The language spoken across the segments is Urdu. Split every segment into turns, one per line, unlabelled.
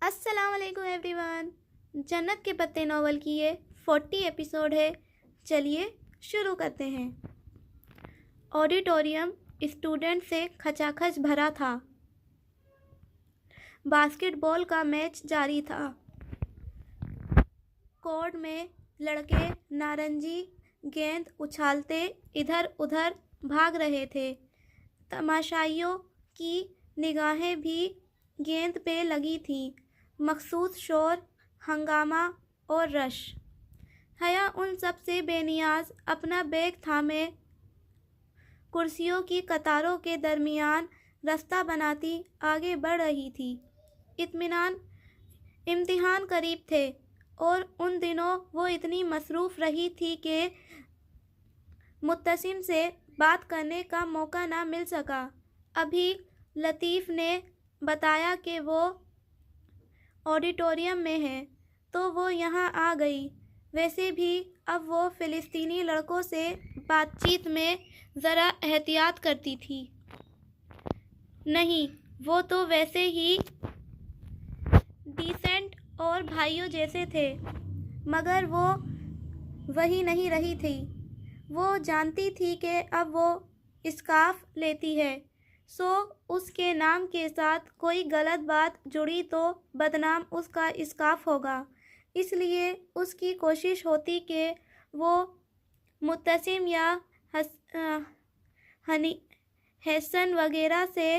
السلام علیکم ایوری ون. جنت کے پتے ناول کی یہ 40 ایپیسوڈ ہے. چلیے شروع کرتے ہیں. آڈیٹوریم اسٹوڈنٹ سے کھچا کھچ بھرا تھا. باسکٹ بال کا میچ جاری تھا. کورٹ میں لڑکے نارنجی گیند اچھالتے ادھر ادھر بھاگ رہے تھے. تماشائیوں کی نگاہیں بھی گیند پہ لگی تھیں. مخصوص شور، ہنگامہ اور رش. حیا ان سب سے بے نیاز اپنا بیگ تھامے کرسیوں کی قطاروں کے درمیان رستہ بناتی آگے بڑھ رہی تھی. امتحان قریب تھے اور ان دنوں وہ اتنی مصروف رہی تھی کہ متسم سے بات کرنے کا موقع نہ مل سکا. ابھی لطیف نے بتایا کہ وہ آڈیٹوریم میں ہے تو وہ یہاں آ گئی. ویسے بھی اب وہ فلسطینی لڑکوں سے بات چیت میں ذرا احتیاط کرتی تھی. نہیں، وہ تو ویسے ہی ڈیسنٹ اور بھائیوں جیسے تھے، مگر وہ وہی نہیں رہی تھی. وہ جانتی تھی کہ اب وہ اسکارف لیتی ہے، سو اس کے نام کے ساتھ کوئی غلط بات جڑی تو بدنام اس کا اسکارف ہوگا. اس لیے اس کی کوشش ہوتی کہ وہ متسم یا حسن وغیرہ سے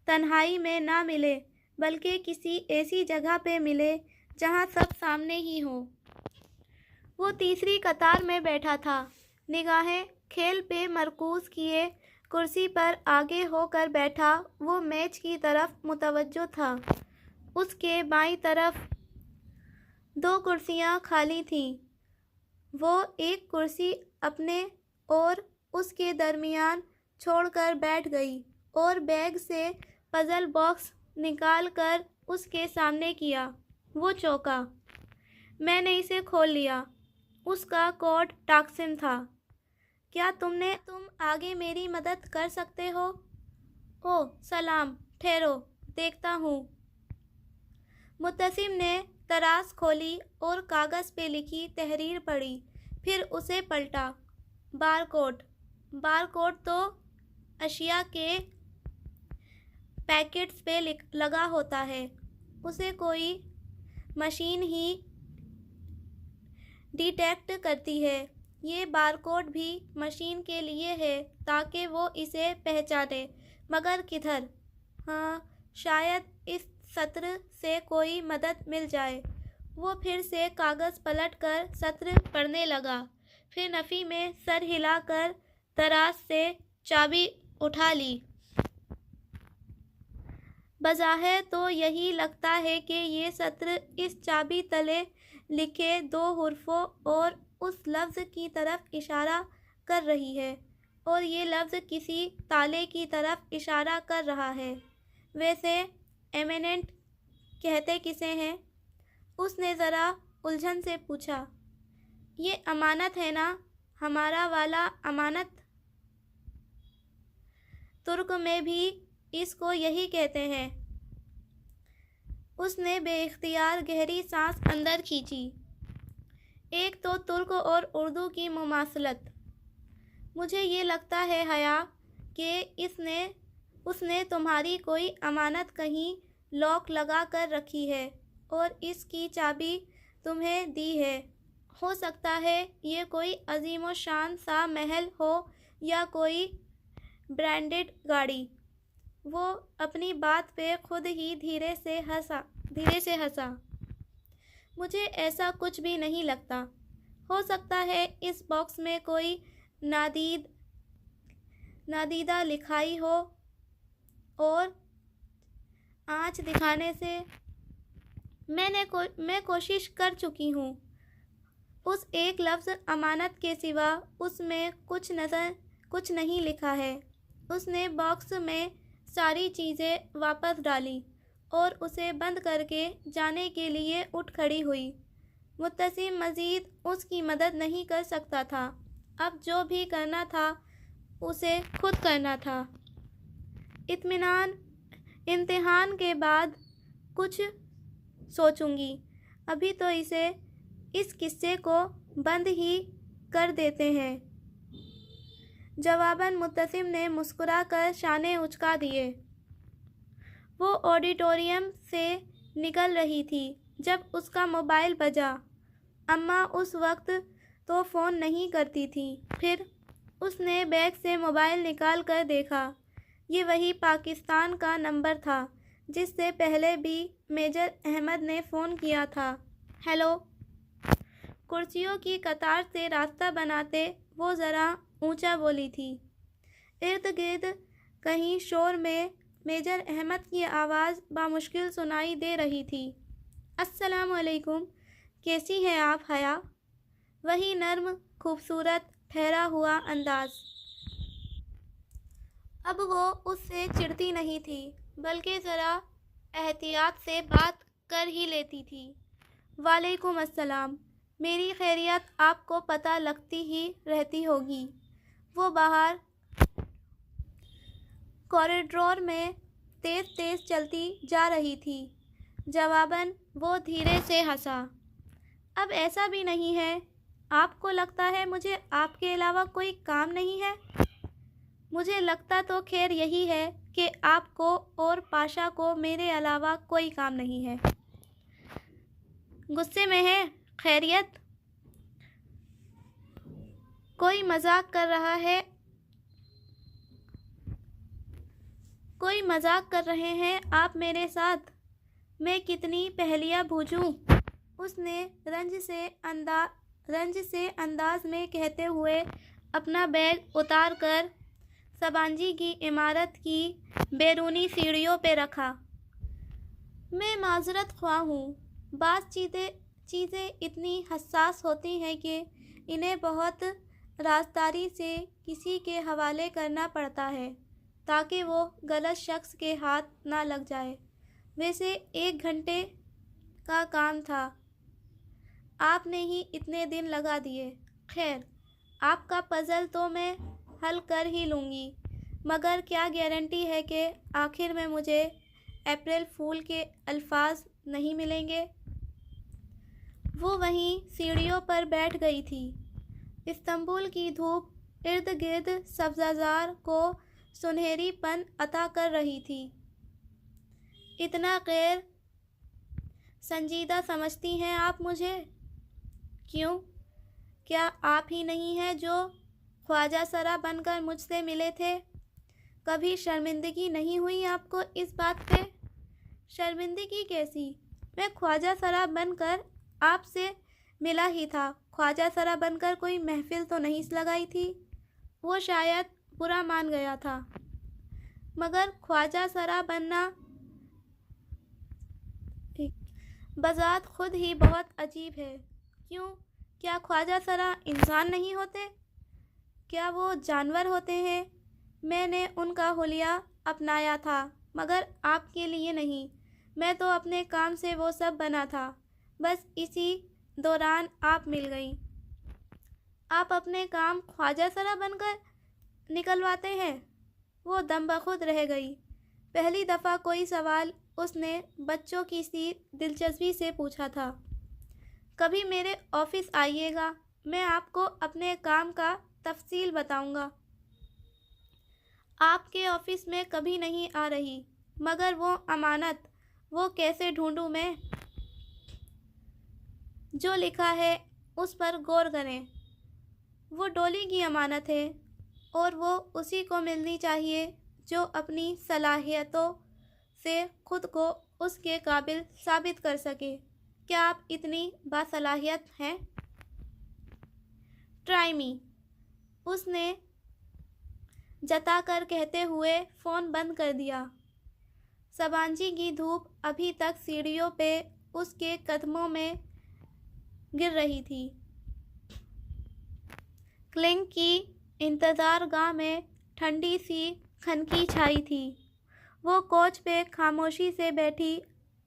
تنہائی میں نہ ملے، بلکہ کسی ایسی جگہ پہ ملے جہاں سب سامنے ہی ہوں. وہ تیسری قطار میں بیٹھا تھا، نگاہیں کھیل پہ مرکوز کیے کرسی پر آگے ہو کر بیٹھا. وہ میچ کی طرف متوجہ تھا. اس کے بائیں طرف 2 کرسیاں خالی تھیں. وہ ایک کرسی اپنے اور اس کے درمیان چھوڑ کر بیٹھ گئی اور بیگ سے پزل باکس نکال کر اس کے سامنے کیا. وہ چونکا. میں نے اسے کھول لیا. اس کا کوڈ ٹاکسن تھا. کیا تم آگے میری مدد کر سکتے ہو؟ اوہ سلام، ٹھہرو دیکھتا ہوں. متسم نے تراس کھولی اور کاغذ پہ لکھی تحریر پڑھی، پھر اسے پلٹا. بار کوڈ تو اشیاء کے پیکٹس پہ لگا ہوتا ہے، اسے کوئی مشین ہی ڈیٹیکٹ کرتی ہے. یہ بارکوڈ بھی مشین کے لیے ہے تاکہ وہ اسے پہچانے، مگر کدھر؟ ہاں، شاید اس سطر سے کوئی مدد مل جائے. وہ پھر سے کاغذ پلٹ کر سطر پڑھنے لگا، پھر نفی میں سر ہلا کر دراز سے چابی اٹھا لی. بظاہر تو یہی لگتا ہے کہ یہ سطر اس چابی تلے لکھے 2 حرفوں اور اس لفظ کی طرف اشارہ کر رہی ہے، اور یہ لفظ کسی تالے کی طرف اشارہ کر رہا ہے. ویسے ایمیننٹ کہتے کسے ہیں؟ اس نے ذرا الجھن سے پوچھا. یہ امانت ہے نا، ہمارا والا امانت. ترک میں بھی اس کو یہی کہتے ہیں. اس نے بے اختیار گہری سانس اندر کھینچی. ایک تو ترک اور اردو کی مماثلت. مجھے یہ لگتا ہے حیا کہ اس نے تمہاری کوئی امانت کہیں لاک لگا کر رکھی ہے اور اس کی چابی تمہیں دی ہے. ہو سکتا ہے یہ کوئی عظیم و شان سا محل ہو یا کوئی برانڈڈ گاڑی. وہ اپنی بات پہ خود ہی دھیرے سے ہنسا. مجھے ایسا کچھ بھی نہیں لگتا. ہو سکتا ہے اس باکس میں کوئی نادیدہ لکھائی ہو اور آنچ دکھانے سے میں کوشش کر چکی ہوں. اس ایک لفظ امانت کے سوا اس میں کچھ نہیں لکھا ہے. اس نے باکس میں ساری چیزیں واپس ڈالی اور اسے بند کر کے جانے کے لیے اٹھ کھڑی ہوئی. متسم مزید اس کی مدد نہیں کر سکتا تھا. اب جو بھی کرنا تھا اسے خود کرنا تھا. امتحان کے بعد کچھ سوچوں گی، ابھی تو اسے اس قصے کو بند ہی کر دیتے ہیں۔ جواباً مبتسم نے مسکرا کر شانے اچکا دیے۔ وہ آڈیٹوریم سے نکل رہی تھی جب اس کا موبائل بجا۔ اماں اس وقت تو فون نہیں کرتی تھیں۔ پھر اس نے بیگ سے موبائل نکال کر دیکھا۔ یہ وہی پاکستان کا نمبر تھا جس سے پہلے بھی میجر احمد نے فون کیا تھا۔ ہیلو۔ کرسیوں کی قطار سے راستہ بناتے وہ ذرا اونچا بولی تھی۔ ارد گرد کہیں شور میں میجر احمد کی آواز بامشکل سنائی دے رہی تھی۔ السلام علیکم، کیسی ہیں آپ حیا؟ وہی نرم، خوبصورت، ٹھہرا ہوا انداز۔ اب وہ اس سے چڑھتی نہیں تھی بلکہ ذرا احتیاط سے بات کر ہی لیتی تھی۔ وعلیکم السلام، میری خیریت آپ کو پتہ لگتی ہی رہتی ہوگی۔ وہ باہر کوریڈور میں تیز تیز چلتی جا رہی تھی۔ جواباً وہ دھیرے سے ہنسا۔ اب ایسا بھی نہیں ہے، آپ کو لگتا ہے مجھے آپ کے علاوہ کوئی کام نہیں ہے؟ مجھے لگتا تو خیر یہی ہے کہ آپ کو اور پاشا کو میرے علاوہ کوئی کام نہیں ہے۔ غصے میں ہے؟ خیریت؟ کوئی مذاق کر رہا ہے؟ کوئی مذاق کر رہے ہیں آپ میرے ساتھ؟ میں کتنی پہلیاں بوجھوں، اس نے رنج سے انداز میں کہتے ہوئے اپنا بیگ اتار کر سبانجی کی عمارت کی بیرونی سیڑھیوں پہ رکھا۔ میں معذرت خواہ ہوں، بعض چیزیں اتنی حساس ہوتی ہیں کہ انہیں بہت رازداری سے کسی کے حوالے کرنا پڑتا ہے تاکہ وہ غلط شخص کے ہاتھ نہ لگ جائے۔ ویسے 1 گھنٹے کا کام تھا، آپ نے ہی اتنے دن لگا دیے۔ خیر، آپ کا پزل تو میں حل کر ہی لوں گی، مگر کیا گارنٹی ہے کہ آخر میں مجھے اپریل فول کے الفاظ نہیں ملیں گے؟ وہ وہیں سیڑھیوں پر بیٹھ گئی تھی۔ استنبول کی دھوپ ارد گرد سبزہ کو سنہری پن عطا کر رہی تھی۔ اتنا غیر سنجیدہ سمجھتی ہیں آپ مجھے؟ کیوں؟ کیا آپ ہی نہیں ہیں جو خواجہ سرا بن کر مجھ سے ملے تھے؟ کبھی شرمندگی نہیں ہوئی آپ کو اس بات پہ؟ شرمندگی کیسی؟ میں خواجہ سرا بن کر آپ سے ملا ہی تھا، خواجہ سرا بن کر کوئی محفل تو نہیں لگائی تھی۔ وہ شاید برا مان گیا تھا، مگر خواجہ سرا بننا بذات خود ہی بہت عجیب ہے۔ کیوں؟ کیا خواجہ سرا انسان نہیں ہوتے؟ کیا وہ جانور ہوتے ہیں؟ میں نے ان کا حلیہ اپنایا تھا مگر آپ کے لیے نہیں۔ میں تو اپنے کام سے وہ سب بنا تھا، بس اسی دوران آپ مل گئیں۔ آپ اپنے کام خواجہ سرا بن کر نکلواتے ہیں؟ وہ دم بخود رہ گئی۔ پہلی دفعہ کوئی سوال اس نے بچوں کی سی دلچسپی سے پوچھا تھا۔ کبھی میرے آفس آئیے گا، میں آپ کو اپنے کام کا تفصیل بتاؤں گا۔ آپ کے آفس میں کبھی نہیں آ رہی، مگر وہ امانت، وہ کیسے ڈھونڈوں میں؟ جو لکھا ہے اس پر غور کریں۔ وہ ڈولی کی امانت ہے اور وہ اسی کو ملنی چاہیے جو اپنی صلاحیتوں سے خود کو اس کے قابل ثابت کر سکے۔ کیا آپ اتنی باصلاحیت ہیں؟ ٹرائی می، اس نے جتا کر کہتے ہوئے فون بند کر دیا۔ سبانجی کی دھوپ ابھی تک سیڑھیوں پہ اس کے قدموں میں گر رہی تھی۔ کلنگ کی انتظار گاہ میں ٹھنڈی سی خنکی چھائی تھی۔ وہ کوچ پہ خاموشی سے بیٹھی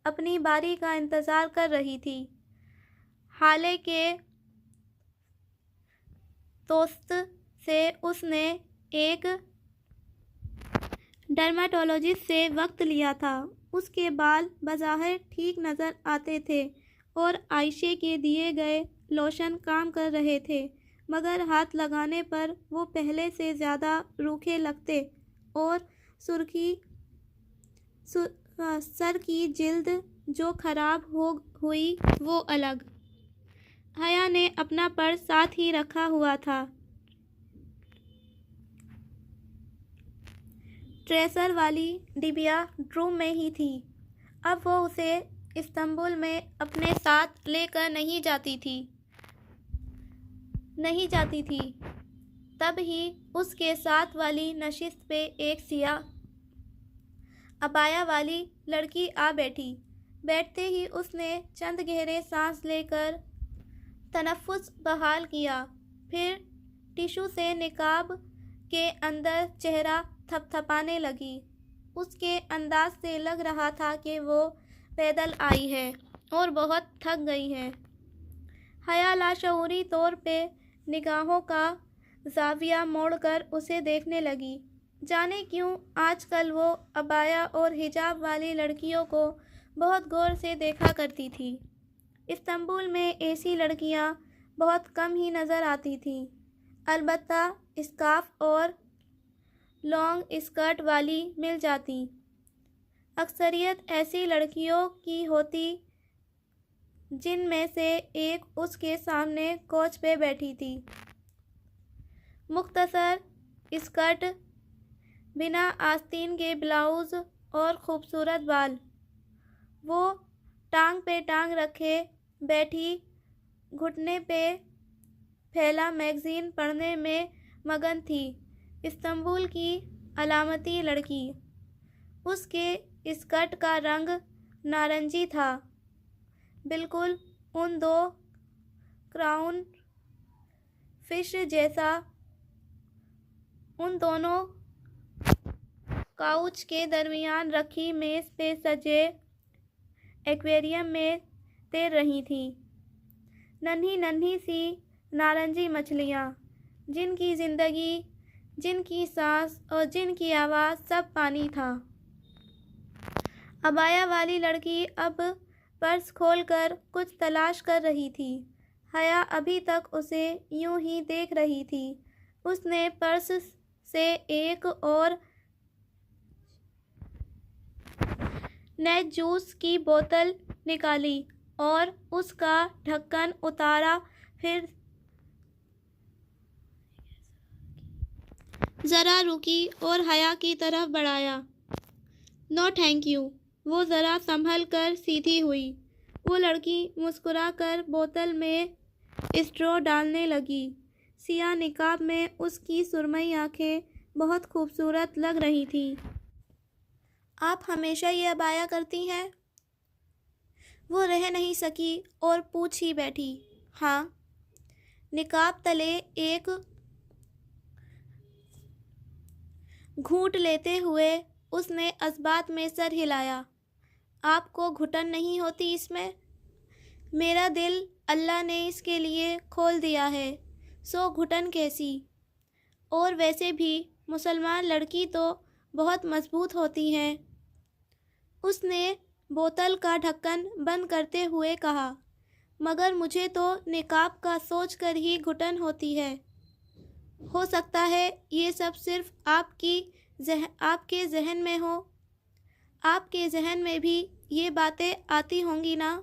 اپنی باری کا انتظار کر رہی تھی۔ حالے کے دوست سے اس نے ایک ڈرماٹولوجسٹ سے وقت لیا تھا۔ اس کے بال بظاہر ٹھیک نظر آتے تھے اور عائشہ کے دیے گئے لوشن کام کر رہے تھے، مگر ہاتھ لگانے پر وہ پہلے سے زیادہ روکھے لگتے اور سر کی جلد جو خراب ہو ہوئی وہ الگ۔ حیا نے اپنا پرس ساتھ ہی رکھا ہوا تھا۔ ٹریسر والی ڈبیا روم میں ہی تھی۔ اب وہ اسے استنبول میں اپنے ساتھ لے کر نہیں جاتی تھی۔ تب ہی اس کے ساتھ والی نشست پہ ایک سیاہ عبایا والی لڑکی آ بیٹھی۔ بیٹھتے ہی اس نے چند گہرے سانس لے کر تنفس بحال کیا، پھر ٹشو سے نقاب کے اندر چہرہ تھپ تھپانے لگی۔ اس کے انداز سے لگ رہا تھا کہ وہ پیدل آئی ہے اور بہت تھک گئی ہے۔ حیا لاشعوری طور پہ نگاہوں کا زاویہ موڑ کر اسے دیکھنے لگی۔ جانے کیوں آج کل وہ عبایا اور حجاب والی لڑکیوں کو بہت غور سے دیکھا کرتی تھی۔ استنبول میں ایسی لڑکیاں بہت کم ہی نظر آتی تھیں، البتہ اسکارف اور لانگ اسکرٹ والی مل جاتی۔ اکثریت ایسی لڑکیوں کی ہوتی جن میں سے ایک اس کے سامنے کوچ پہ بیٹھی تھی۔ مختصر اسکرٹ، بنا آستین کے بلاؤز اور خوبصورت بال۔ وہ ٹانگ پہ ٹانگ رکھے بیٹھی، گھٹنے پہ پھیلا میگزین پڑھنے میں مگن تھی۔ استنبول کی علامتی لڑکی۔ اس کے اسکرٹ کا رنگ نارنجی تھا، بالکل ان دو کراؤن فش جیسا۔ ان دونوں کاؤچ کے درمیان رکھی میز پہ سجے ایکویریم میں تیر رہی تھیں ننھی ننھی سی نارنجی مچھلیاں، جن کی زندگی، جن کی سانس اور جن کی آواز سب پانی تھا۔ عبایا والی لڑکی اب پرس کھول کر کچھ تلاش کر رہی تھی۔ حیا ابھی تک اسے یوں ہی دیکھ رہی تھی۔ اس نے پرس سے ایک اور نئی جوس کی بوتل نکالی اور اس کا ڈھکن اتارا، پھر ذرا رکی اور حیا کی طرف بڑھایا۔ "نو تھینک یو"۔ وہ ذرا سنبھل کر سیدھی ہوئی۔ وہ لڑکی مسکرا کر بوتل میں اسٹرو ڈالنے لگی۔ سیاہ نقاب میں اس کی سرمئی آنکھیں بہت خوبصورت لگ رہی تھیں۔ "آپ ہمیشہ یہ عبایا کرتی ہیں؟" وہ رہ نہیں سکی اور پوچھ ہی بیٹھی۔ "ہاں۔" نقاب تلے ایک گھونٹ لیتے ہوئے اس نے اثبات میں سر ہلایا۔ "آپ کو گھٹن نہیں ہوتی اس میں؟ میرا دل اللہ نے اس کے لیے کھول دیا ہے، سو گھٹن کیسی؟ اور ویسے بھی مسلمان لڑکی تو بہت مضبوط ہوتی ہیں"۔ اس نے بوتل کا ڈھکن بند کرتے ہوئے کہا۔ "مگر مجھے تو نقاب کا سوچ کر ہی گھٹن ہوتی ہے۔ ہو سکتا ہے یہ سب صرف آپ کے ذہن میں ہو۔ آپ کے ذہن میں بھی یہ باتیں آتی ہوں گی نا"۔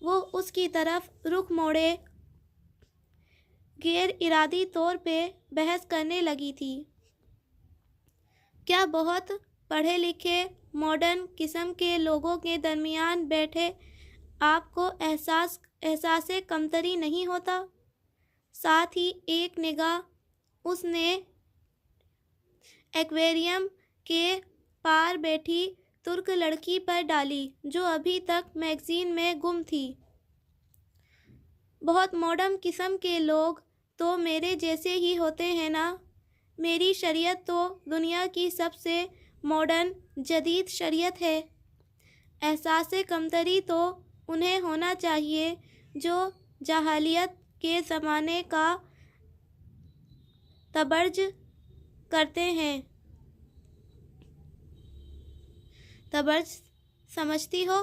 وہ اس کی طرف رخ موڑے غیر ارادی طور پہ بحث کرنے لگی تھی۔ "کیا بہت پڑھے لکھے ماڈرن قسم کے لوگوں کے درمیان بیٹھے آپ کو احساس کمتری نہیں ہوتا"؟ ساتھ ہی ایک نگاہ اس نے ایکویریم کے پار بیٹھی ترک لڑکی پر ڈالی جو ابھی تک میگزین میں گم تھی۔ "بہت ماڈرن قسم کے لوگ تو میرے جیسے ہی ہوتے ہیں نا۔ میری شریعت تو دنیا کی سب سے ماڈرن جدید شریعت ہے۔ احساس کمتری تو انہیں ہونا چاہیے جو جاہلیت کے زمانے کا تبرج کرتے ہیں"۔ سمجھتی ہو؟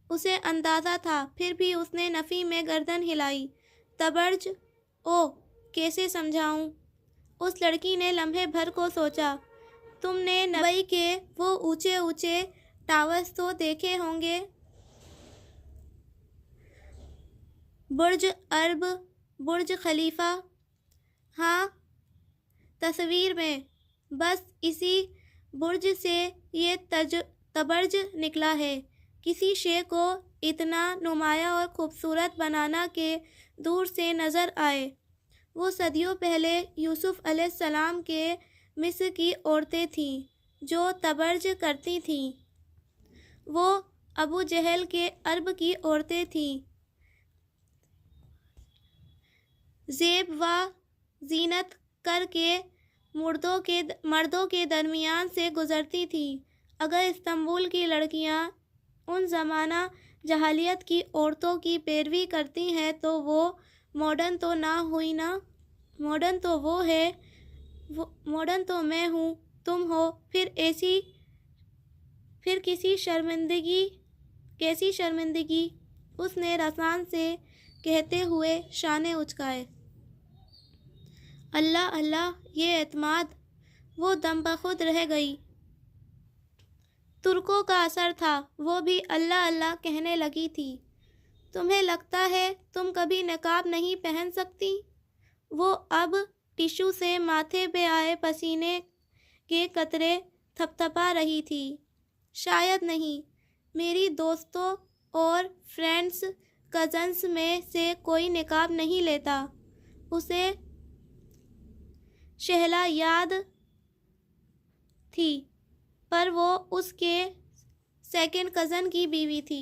اسے اندازہ تھا، پھر بھی اس نے نفی میں گردن ہلائی۔ تبرج؟ او، کیسے سمجھاؤں؟ اس لڑکی نے لمحے بھر کو سوچا۔ تم نے دبئی کے وہ اونچے اونچے ٹاورز تو دیکھے ہوں گے، برج عرب، برج خلیفہ۔ ہاں، تصویر میں۔ بس اسی برج سے یہ تبرج نکلا ہے۔ کسی شے کو اتنا نمایاں اور خوبصورت بنانا کہ دور سے نظر آئے۔ وہ صدیوں پہلے یوسف علیہ السلام کے مصر کی عورتیں تھیں جو تبرج کرتی تھیں۔ وہ ابو جہل کے عرب کی عورتیں تھیں، زیب و زینت کر کے مردوں کے درمیان سے گزرتی تھیں۔ اگر استنبول کی لڑکیاں ان زمانہ جاہلیت کی عورتوں کی پیروی کرتی ہیں تو وہ ماڈرن تو نہ ہوئی نا؟ ماڈرن تو وہ ہے، ماڈرن تو میں ہوں، تم ہو، پھر کیسی شرمندگی؟ اس نے رسان سے کہتے ہوئے شانے اچکائے۔ اللہ اللہ، یہ اعتماد! وہ دم بخود رہ گئی۔ ترکوں کا اثر تھا، وہ بھی اللہ اللہ کہنے لگی تھی۔ تمہیں لگتا ہے تم کبھی نقاب نہیں پہن سکتی؟ وہ اب ٹشو سے ماتھے پہ آئے پسینے کے قطرے تھپتھپا رہی تھی۔ شاید نہیں، میری دوستوں اور فرینڈز کزنز میں سے کوئی نقاب نہیں لیتا۔ اسے شہلا یاد تھی، پر وہ اس کے سیکنڈ کزن کی بیوی تھی۔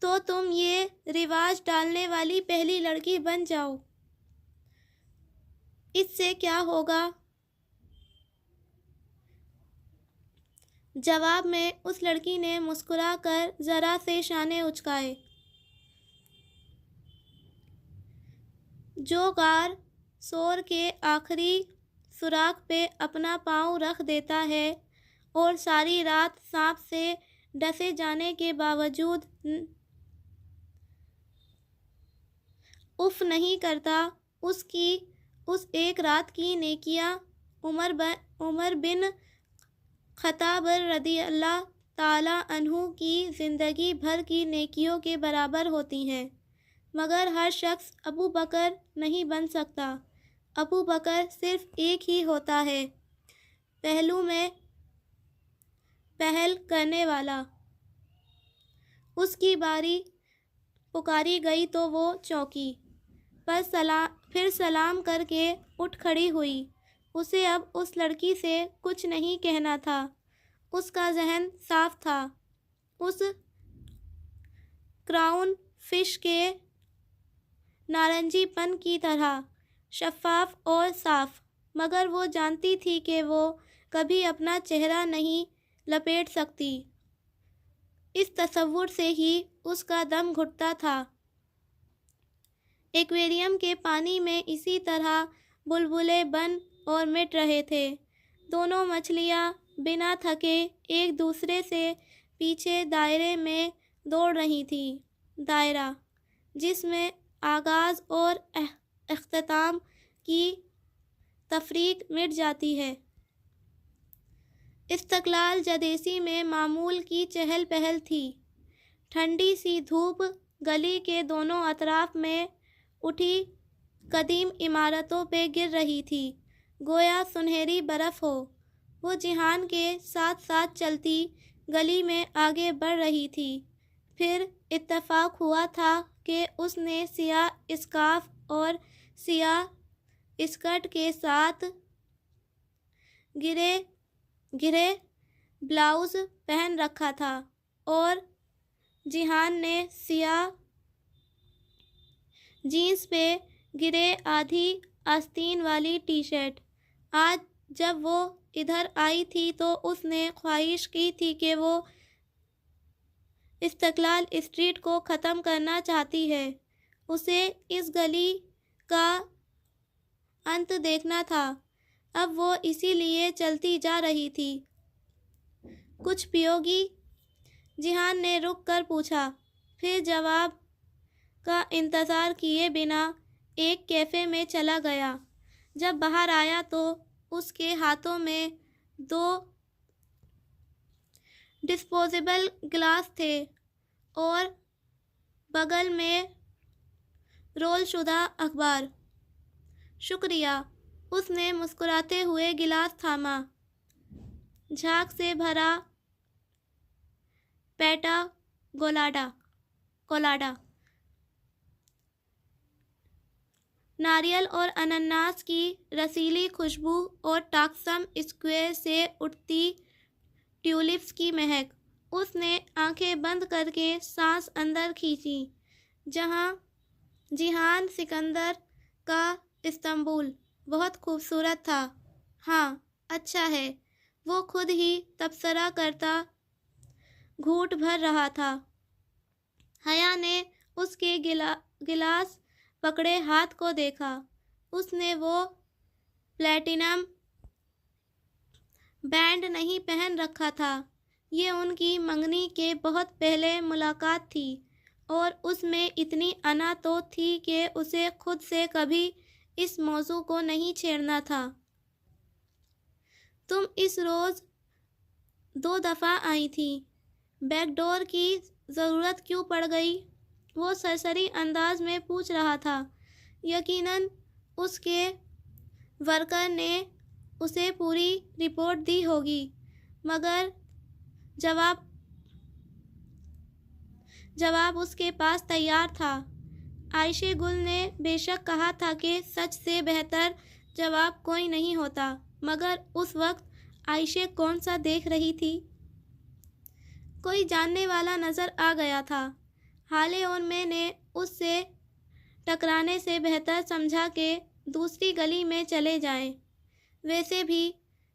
تو تم یہ رواج ڈالنے والی پہلی لڑکی بن جاؤ۔ اس سے کیا ہوگا؟ جواب میں اس لڑکی نے مسکرا کر ذرا سے شانے اچکائے۔ جو غار سور کے آخری سوراخ پہ اپنا پاؤں رکھ دیتا ہے اور ساری رات سانپ سے ڈسے جانے کے باوجود اف نہیں کرتا، اس کی اس ایک رات کی نیکیاں عمر بن خطاب رضی اللہ تعالی عنہ کی زندگی بھر کی نیکیوں کے برابر ہوتی ہیں۔ مگر ہر شخص ابو بکر نہیں بن سکتا۔ ابو بکر صرف ایک ہی ہوتا ہے، پہلو میں پہل کرنے والا۔ اس کی باری پکاری گئی تو وہ چونکی، پھر سلام کر کے اٹھ کھڑی ہوئی۔ اسے اب اس لڑکی سے کچھ نہیں کہنا تھا۔ اس کا ذہن صاف تھا، اس کراؤن فش کے نارنجی پن کی طرح شفاف اور صاف، مگر وہ جانتی تھی کہ وہ کبھی اپنا چہرہ نہیں لپیٹ سکتی۔ اس تصور سے ہی اس کا دم گھٹتا تھا۔ ایکویریم کے پانی میں اسی طرح بلبلے بن اور مٹ رہے تھے۔ دونوں مچھلیاں بنا تھکے ایک دوسرے سے پیچھے دائرے میں دوڑ رہی تھیں، دائرہ جس میں آغاز اور اختتام کی تفریق مٹ جاتی ہے۔ استقلال جدیسی میں معمول کی چہل پہل تھی۔ ٹھنڈی سی دھوپ گلی کے دونوں اطراف میں اٹھی قدیم عمارتوں پہ گر رہی تھی، گویا سنہری برف ہو۔ وہ جہان کے ساتھ ساتھ چلتی گلی میں آگے بڑھ رہی تھی۔ پھر اتفاق ہوا تھا کہ اس نے سیاہ اسکارف اور سیاہ اسکرٹ کے ساتھ گرے بلاؤز پہن رکھا تھا، اور جہان نے سیاہ جینس پہ گرے آدھی آستین والی ٹی شرٹ۔ آج جب وہ ادھر آئی تھی تو اس نے خواہش کی تھی کہ وہ استقلال اسٹریٹ کو ختم کرنا چاہتی ہے۔ اسے اس گلی کا انت دیکھنا تھا۔ اب وہ اسی لیے چلتی جا رہی تھی۔ کچھ پیو گی؟ جیہان نے رک کر پوچھا، پھر جواب کا انتظار کیے بنا ایک کیفے میں چلا گیا۔ جب باہر آیا تو اس کے ہاتھوں میں 2 ڈسپوزیبل گلاس تھے اور بغل میں رول شدہ اخبار۔ شکریہ، اس نے مسکراتے ہوئے گلاس تھاما۔ جھاگ سے بھرا پیٹا کولاڈا، ناریل اور انناس کی رسیلی خوشبو اور ٹاکسم اسکوائر سے اٹھتی ٹیولپس کی مہک۔ اس نے آنکھیں بند کر کے سانس اندر کھینچی۔ جیہان سکندر کا استنبول بہت خوبصورت تھا۔ ہاں، اچھا ہے، وہ خود ہی تبصرہ کرتا گھونٹ بھر رہا تھا۔ حیا نے اس کے گلاس پکڑے ہاتھ کو دیکھا۔ اس نے وہ پلیٹینم بینڈ نہیں پہن رکھا تھا۔ یہ ان کی منگنی کے بہت پہلے ملاقات تھی اور اس میں اتنی انا تو تھی کہ اسے خود سے کبھی اس موضوع کو نہیں چھیڑنا تھا۔ تم اس روز 2 دفعہ آئی تھی، بیک ڈور کی ضرورت کیوں پڑ گئی؟ وہ سرسری انداز میں پوچھ رہا تھا۔ یقیناً اس کے ورکر نے اسے پوری رپورٹ دی ہوگی، مگر جواب اس کے پاس تیار تھا۔ عائشہ گل نے بے شک کہا تھا کہ سچ سے بہتر جواب کوئی نہیں ہوتا، مگر اس وقت عائشہ کون سا دیکھ رہی تھی؟ کوئی جاننے والا نظر آ گیا تھا۔ ہالے اور میں نے اس سے ٹکرانے سے بہتر سمجھا کہ دوسری گلی میں چلے جائیں۔ ویسے بھی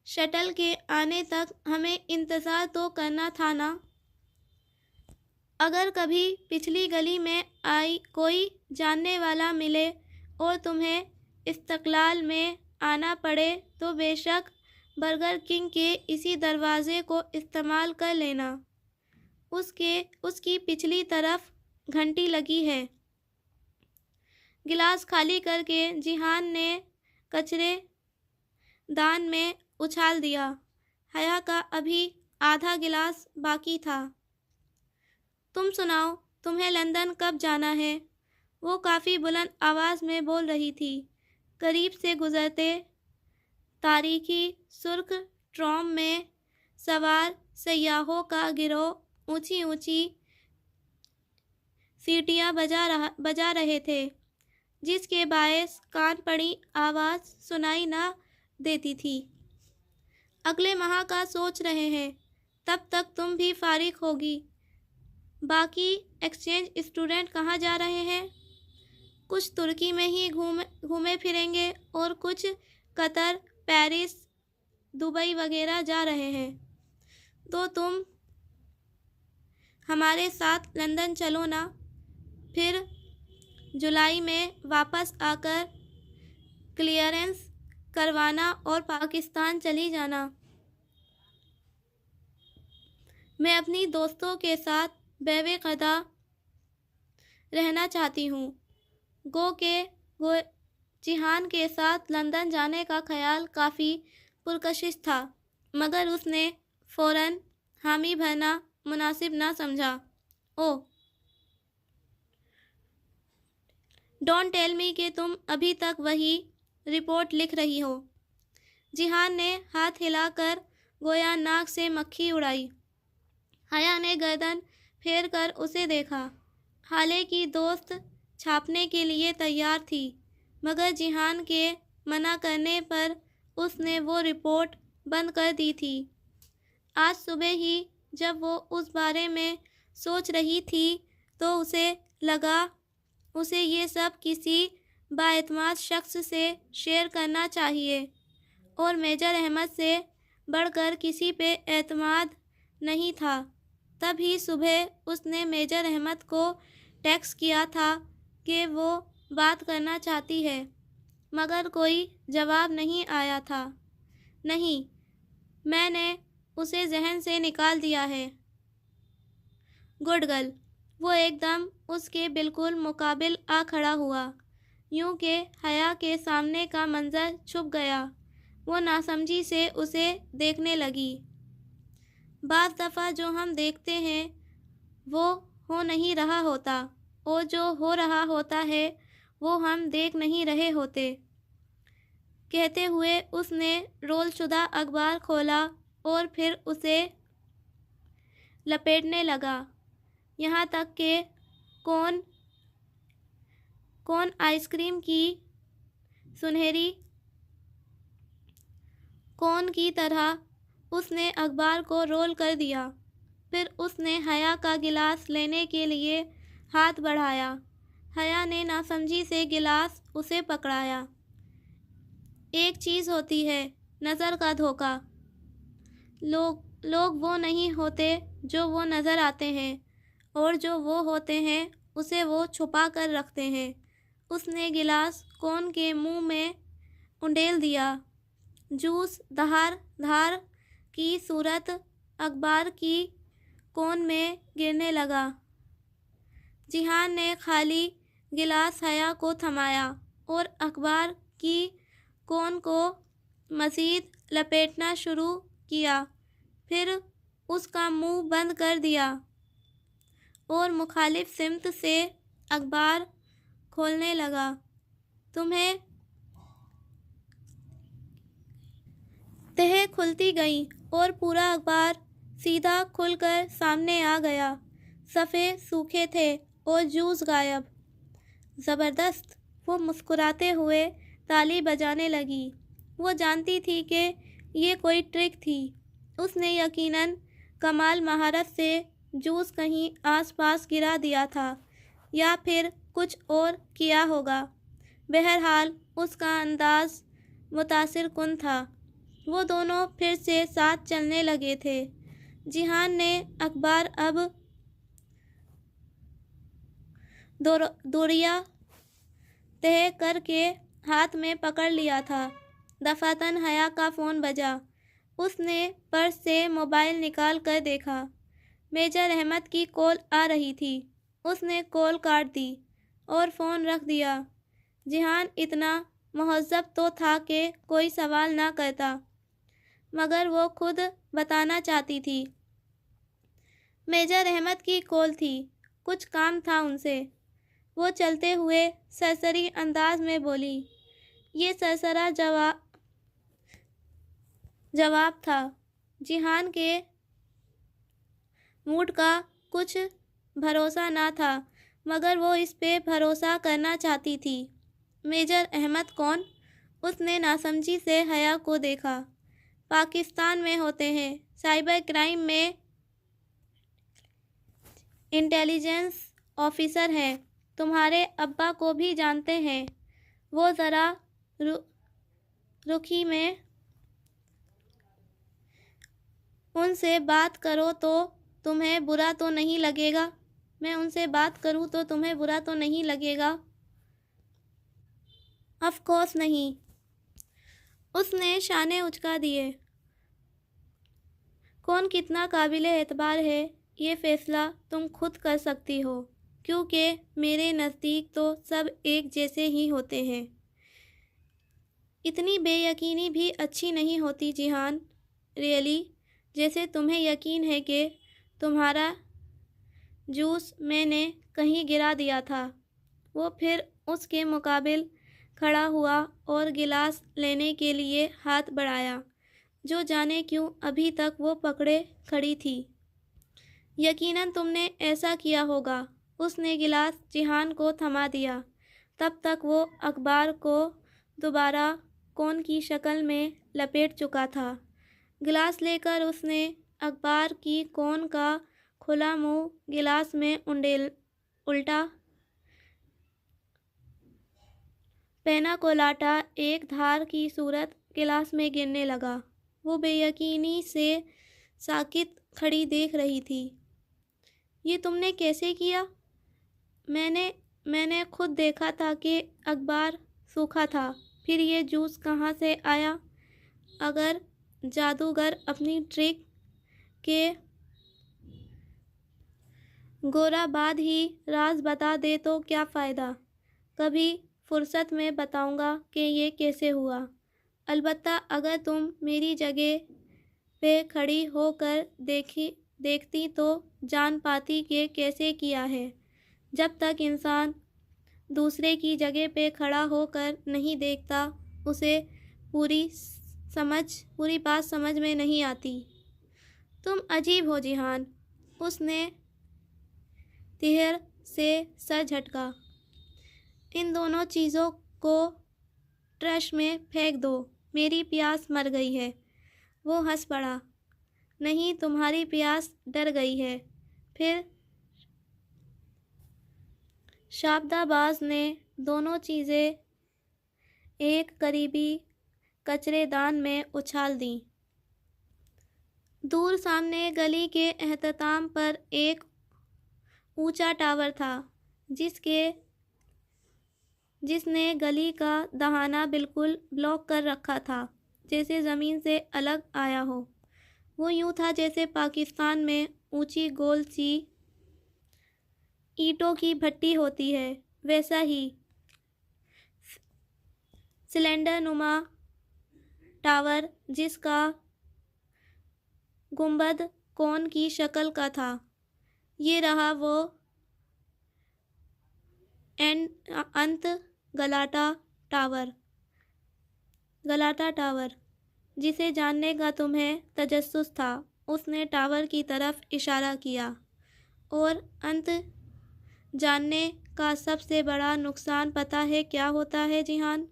شٹل کے آنے تک ہمیں انتظار تو کرنا تھا نا۔ اگر کبھی پچھلی گلی میں کوئی جاننے والا ملے اور تمہیں استقلال میں آنا پڑے تو بے شک برگر کنگ کے اسی دروازے کو استعمال کر لینا۔ اس کی پچھلی طرف گھنٹی لگی ہے۔ گلاس خالی کر کے جیہان نے کچرے دان میں اچھال دیا۔ حیا کا ابھی آدھا گلاس باقی تھا۔ تم سناؤ، تمہیں لندن کب جانا ہے؟ وہ کافی بلند آواز میں بول رہی تھی۔ قریب سے گزرتے تاریخی سرخ ٹرام میں سوار سیاحوں کا گروہ اونچی اونچی سیٹیاں بجا رہے تھے، جس کے باعث کان پڑی آواز سنائی نہ دیتی تھی۔ اگلے ماہ کا سوچ رہے ہیں، تب تک تم بھی فارغ ہوگی۔ باقی ایکسچینج اسٹوڈنٹ کہاں جا رہے ہیں؟ کچھ ترکی میں ہی گھومے پھریں گے اور کچھ قطر، پیرس، دبئی وغیرہ جا رہے ہیں۔ تو تم ہمارے ساتھ لندن چلو نا، پھر جولائی میں واپس آ کر کلیئرنس کروانا اور پاکستان چلی جانا۔ میں اپنی دوستوں کے ساتھ بیوے قدا رہنا چاہتی ہوں۔ جیہان کے ساتھ لندن جانے کا خیال کافی پرکشش تھا، مگر اس نے فوراً حامی بھرنا مناسب نہ سمجھا۔ اوہ، ڈونٹ ٹیل می کہ تم ابھی تک وہی رپورٹ لکھ رہی ہو۔ جیہان نے ہاتھ ہلا کر گویا ناک سے مکھی اڑائی۔ حیا نے گردن پھیر کر اسے دیکھا۔ ہالے کی دوست چھاپنے کے لیے تیار تھی، مگر جیہان کے منع کرنے پر اس نے وہ رپورٹ بند کر دی تھی۔ آج صبح ہی جب وہ اس بارے میں سوچ رہی تھی تو اسے لگا اسے یہ سب کسی بااعتماد شخص سے شیئر کرنا چاہیے، اور میجر احمد سے بڑھ کر کسی پہ اعتماد نہیں تھا۔ تب ہی صبح اس نے میجر احمد کو ٹیکسٹ کیا تھا کہ وہ بات کرنا چاہتی ہے، مگر کوئی جواب نہیں آیا تھا۔ نہیں، میں نے اسے ذہن سے نکال دیا ہے۔ Good girl. وہ ایک دم اس کے بالکل مقابل آ کھڑا ہوا، یوں کہ حیا کے سامنے کا منظر چھپ گیا۔ وہ ناسمجھی سے اسے دیکھنے لگی۔ بعض دفعہ جو ہم دیکھتے ہیں وہ ہو نہیں رہا ہوتا، اور جو ہو رہا ہوتا ہے وہ ہم دیکھ نہیں رہے ہوتے۔ کہتے ہوئے اس نے رول شدہ اخبار کھولا اور پھر اسے لپیٹنے لگا، یہاں تک کہ کون آئس کریم کی سنہری کون کی طرح اس نے اخبار کو رول کر دیا۔ پھر اس نے حیا کا گلاس لینے کے لیے ہاتھ بڑھایا۔ حیا نے ناسمجھی سے گلاس اسے پکڑایا۔ ایک چیز ہوتی ہے نظر کا دھوکہ۔ لوگ وہ نہیں ہوتے جو وہ نظر آتے ہیں، اور جو وہ ہوتے ہیں اسے وہ چھپا کر رکھتے ہیں۔ اس نے گلاس کون کے منہ میں انڈیل دیا۔ جوس دھار کی صورت اخبار کی کون میں گرنے لگا۔ جیہان نے خالی گلاس حیا کو تھمایا اور اخبار کی کون کو مزید لپیٹنا شروع کیا، پھر اس کا منہ بند کر دیا اور مخالف سمت سے اخبار کھولنے لگا۔ تہیں کھلتی گئیں اور پورا اخبار سیدھا کھل کر سامنے آ گیا۔ صفحے سوکھے تھے اور جوس غائب۔ زبردست! وہ مسکراتے ہوئے تالی بجانے لگی۔ وہ جانتی تھی کہ یہ کوئی ٹرک تھی۔ اس نے یقیناً کمال مہارت سے جوس کہیں آس پاس گرا دیا تھا یا پھر کچھ اور کیا ہوگا۔ بہرحال اس کا انداز متاثر کن تھا۔ وہ دونوں پھر سے ساتھ چلنے لگے تھے۔ جیہان نے اخبار اب دوڑیا تہہ کر کے ہاتھ میں پکڑ لیا تھا۔ دفعتاً حیا کا فون بجا۔ اس نے پرس سے موبائل نکال کر دیکھا۔ میجر احمد کی کال آ رہی تھی۔ اس نے کال کاٹ دی اور فون رکھ دیا۔ جیہان اتنا مہذب تو تھا کہ کوئی سوال نہ کرتا، مگر وہ خود بتانا چاہتی تھی۔ میجر احمد کی کال تھی، کچھ کام تھا ان سے۔ وہ چلتے ہوئے سرسری انداز میں بولی۔ یہ سرسرا جواب تھا۔ جیہان کے موڈ کا کچھ بھروسہ نہ تھا، مگر وہ اس پہ بھروسہ کرنا چاہتی تھی۔ میجر احمد کون؟ اس نے ناسمجھی سے حیا کو دیکھا۔ پاکستان میں ہوتے ہیں، سائبر کرائم میں انٹیلیجنس آفیسر ہیں، تمہارے ابا کو بھی جانتے ہیں۔ وہ ذرا رخی میں ان سے بات کرو تو تمہیں برا تو نہیں لگے گا؟ میں ان سے بات کروں تو تمہیں برا تو نہیں لگے گا؟ آف کورس نہیں۔ اس نے شانے اچکا دیے۔ کون کتنا قابل اعتبار ہے یہ فیصلہ تم خود کر سکتی ہو، کیونکہ میرے نزدیک تو سب ایک جیسے ہی ہوتے ہیں۔ اتنی بے یقینی بھی اچھی نہیں ہوتی جیہان، ریئلی، جیسے تمہیں یقین ہے کہ تمہارا جوس میں نے کہیں گرا دیا تھا۔ وہ پھر اس کے مقابل کھڑا ہوا اور گلاس لینے کے لیے ہاتھ بڑھایا، جو جانے کیوں ابھی تک وہ پکڑے کھڑی تھی۔ یقیناً تم نے ایسا کیا ہوگا۔ اس نے گلاس جیہان کو تھما دیا۔ تب تک وہ اخبار کو دوبارہ کون کی شکل میں لپیٹ چکا تھا۔ گلاس لے کر اس نے اخبار کی کون کا کھلا منہ گلاس میں الٹا، پینا کولاٹا ایک دھار کی صورت گلاس میں گرنے لگا۔ وہ بے یقینی سے ساکت کھڑی دیکھ رہی تھی۔ یہ تم نے کیسے کیا؟ میں نے خود دیکھا تھا کہ اخبار سوکھا تھا۔ پھر یہ جوس کہاں سے آیا؟ اگر جادوگر اپنی ٹرک کہ گورا بعد ہی راز بتا دے تو کیا فائدہ؟ کبھی فرصت میں بتاؤں گا کہ یہ کیسے ہوا۔ البتہ اگر تم میری جگہ پہ کھڑی ہو کر دیکھتی تو جان پاتی کہ کیسے کیا ہے۔ جب تک انسان دوسرے کی جگہ پہ کھڑا ہو کر نہیں دیکھتا اسے پوری بات سمجھ میں نہیں آتی۔ تم عجیب ہو جیحان، اس نے طاہر سے سر جھٹکا۔ ان دونوں چیزوں کو ٹریش میں پھینک دو، میری پیاس مر گئی ہے۔ وہ ہنس پڑا۔ نہیں، تمہاری پیاس ڈر گئی ہے۔ پھر شعبدہ باز نے دونوں چیزیں ایک قریبی کچرے دان میں اچھال دیں۔ دور سامنے گلی کے اختتام پر ایک اونچا ٹاور تھا جس نے گلی کا دہانہ بالکل بلاک کر رکھا تھا، جیسے زمین سے الگ آیا ہو۔ وہ یوں تھا جیسے پاکستان میں اونچی گول سی اینٹوں کی بھٹی ہوتی ہے، ویسا ہی سلنڈر نما ٹاور جس کا گنبد کون کی شکل کا تھا۔ یہ رہا وہ انت گلاٹا ٹاور جسے جاننے کا تمہیں تجسس تھا۔ اس نے ٹاور کی طرف اشارہ کیا۔ اور انت جاننے کا سب سے بڑا نقصان پتہ ہے کیا ہوتا ہے جیحان؟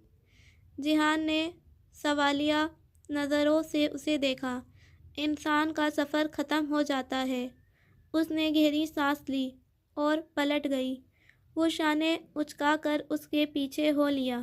جیحان نے سوالیہ نظروں سے اسے دیکھا۔ انسان کا سفر ختم ہو جاتا ہے۔ اس نے گہری سانس لی اور پلٹ گئی۔ وہ شانے اچکا کر اس کے پیچھے ہو لیا۔